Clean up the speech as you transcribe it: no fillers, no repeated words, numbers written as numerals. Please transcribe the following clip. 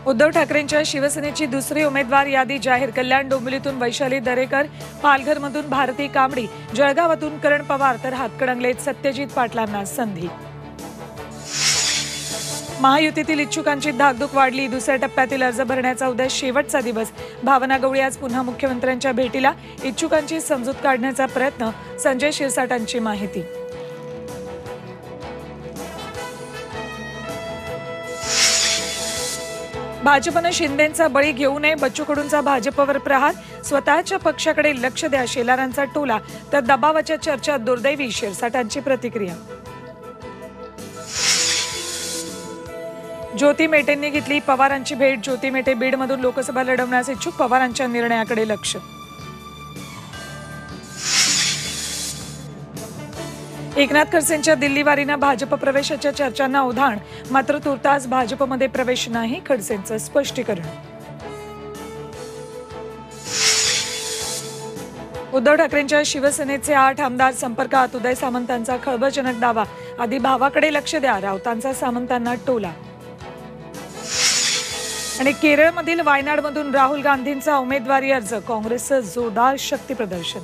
उद्धव ठाकरेंच्या शिवसेनेची दुसरी उमेदवार यादी जाहीर. कल्याण डोंबिवलीतून वैशाली दरेकर, पालघरमधून भारती कांबडी, जळगावातून करण पवार तर हातकणंगलेत सत्यजित पाटलांना संधी. महायुतीतील इच्छुकांची धाकधूक वाढली. दुसऱ्या टप्प्यातील अर्ज भरण्याचा उद्या शेवटचा दिवस. भावना गवळी आज पुन्हा मुख्यमंत्र्यांच्या भेटीला. इच्छुकांची समजूत काढण्याचा प्रयत्न. संजय शिरसाटांची माहिती. भाजपनं शिंदेंचा बळी घेऊ नये. बच्चू कडूंचा भाजपवर प्रहार. स्वतःच्या पक्षाकडे लक्ष द्या, शेलारांचा टोला. तर दबावाच्या चर्चा दुर्दैवी, शिरसाटांची प्रतिक्रिया. ज्योती मेटेंनी घेतली पवारांची भेट. ज्योती मेटे बीडमधून लोकसभा लढवण्यास इच्छुक. पवारांच्या निर्णयाकडे लक्ष. एकनाथ खडसेंच्या दिल्ली वारीनं भाजप प्रवेशाच्या चर्चांना उधाण. मात्र तुर्तास भाजपमध्ये प्रवेश नाही, खडसेंचं स्पष्टीकरण. उद्धव ठाकरेंच्या शिवसेनेचे 8 आमदार संपर्कात. उदय सामंतांचा खळबळजनक दावा. आधी भावाकडे लक्ष द्या, राऊतांचा सामंतांना टोला. आणि केरळमधील वायनाडमधून राहुल गांधींचा उमेदवारी अर्ज. काँग्रेसचं जोरदार शक्ती प्रदर्शन.